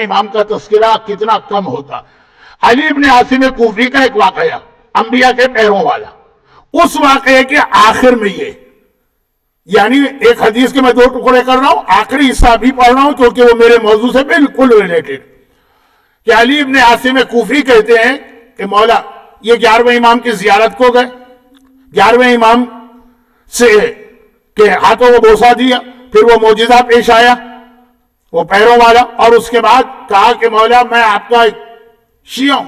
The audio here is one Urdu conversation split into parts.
امام کا تذکرہ کتنا کم ہوتا. علی ابن عاصم کوفی کا ایک واقعہ انبیاء کے پیروں والا، اس واقعے کے آخر میں یہ، یعنی ایک حدیث کے میں 2 ٹکڑے کر رہا ہوں، آخری حصہ بھی پڑھ رہا ہوں کیونکہ وہ میرے موضوع سے بالکل ریلیٹڈ، کہ علی ابن عاصم کوفی کہتے ہیں کہ مولا یہ 11ویں امام کی زیارت کو گئے، 11ویں امام سے کہ ہاتھوں کو بوسہ دیا، پھر وہ معجزہ پیش آیا وہ پیروں والا، اور اس کے بعد کہا کہ مولا میں آپ کا شیعہ ہوں،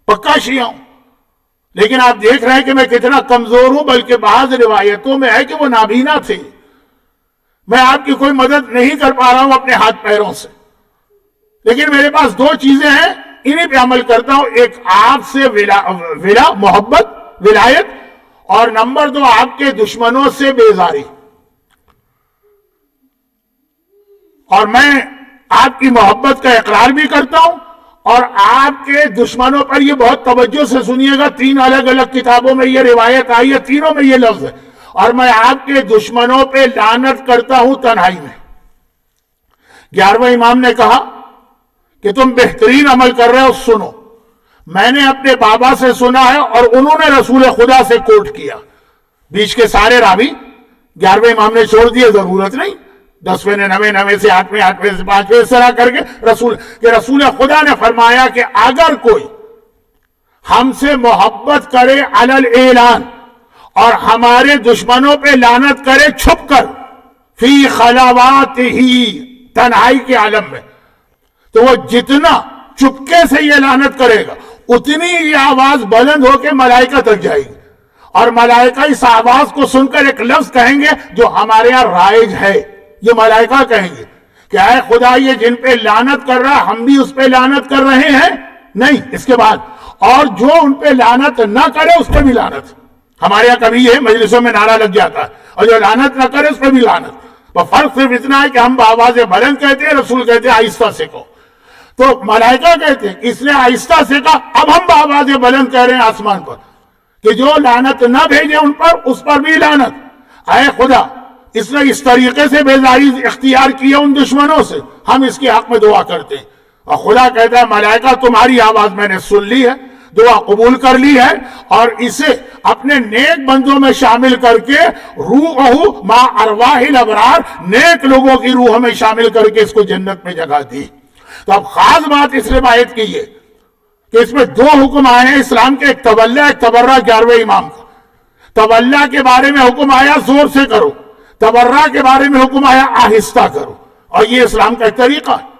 پکا شیعہ ہوں، لیکن آپ دیکھ رہے ہیں کہ میں کتنا کمزور ہوں، بلکہ بعض روایتوں میں ہے کہ وہ نابینا تھے، میں آپ کی کوئی مدد نہیں کر پا رہا ہوں اپنے ہاتھ پیروں سے، لیکن میرے پاس 2 چیزیں ہیں انہیں پہ عمل کرتا ہوں، ایک آپ سے محبت ولایت، اور نمبر 2 آپ کے دشمنوں سے بیزاری، اور میں آپ کی محبت کا اقرار بھی کرتا ہوں، اور آپ کے دشمنوں پر یہ بہت توجہ سے سنیے گا، 3 الگ الگ کتابوں میں یہ روایت آئی ہے، تینوں میں یہ لفظ ہے، اور میں آپ کے دشمنوں پہ لعنت کرتا ہوں تنہائی میں. 11ویں امام نے کہا کہ تم بہترین عمل کر رہے ہو، سنو، میں نے اپنے بابا سے سنا ہے اور انہوں نے رسول خدا سے کوٹ کیا. بیچ کے سارے راوی 11ویں امام نے چھوڑ دیے، ضرورت نہیں، 10ویں نے 9ویں سے 8ویں سے 5ویں اس طرح کر کے رسول خدا نے فرمایا کہ اگر کوئی ہم سے محبت کرے علی الاعلان اور ہمارے دشمنوں پہ لعنت کرے چھپ کر، فی خلوات ہی، تنہائی کے عالم میں، تو وہ جتنا چپکے سے یہ لعنت کرے گا اتنی یہ آواز بلند ہو کے ملائکہ تک جائے گی، اور ملائکہ اس آواز کو سن کر ایک لفظ کہیں گے جو ہمارے یہاں رائج ہے، یہ ملائکہ کہیں گے کہ اے خدا یہ جن پہ لعنت کر رہا ہم بھی اس پہ لعنت کر رہے ہیں، نہیں، اس کے بعد اور جو ان پہ لعنت نہ کرے اس پہ بھی لعنت. ہمارے یہاں کبھی یہ مجلسوں میں نعرہ لگ جاتا ہے، اور جو لعنت نہ کرے اس پہ بھی لعنت. فرق صرف اتنا ہے کہ ہم بآواز بلند کہتے ہیں، رسول کہتے ہیں آہستہ سے کہو. تو ملائکہ کہتے ہیں اس نے آہستہ سے کہا، اب ہم بآواز بلند کہہ رہے ہیں آسمان پر کہ جو لعنت نہ بھیجے ان پر، اس پر بھی لعنت. اے خدا اس نے اس طریقے سے بیزاری اختیار کیا ان دشمنوں سے، ہم اس کے حق میں دعا کرتے ہیں. اور خدا کہتا ہے ملائکہ تمہاری آواز میں نے سن لی ہے، دعا قبول کر لی ہے، اور اسے اپنے نیک بندوں میں شامل کر کے روحہ ما ارواح الابرار، نیک لوگوں کی روح میں شامل کر کے اس کو جنت میں جگہ دی. تو اب خاص بات اس روایت کی ہے کہ اس میں 2 حکم آئے ہیں اسلام کے، ایک تولیہ، ایک تبرہ. 11ویں امام کا تولیہ کے بارے میں حکم آیا زور سے کرو، تبرہ کے بارے میں حکم آیا آہستہ کرو، اور یہ اسلام کا ایک طریقہ ہے.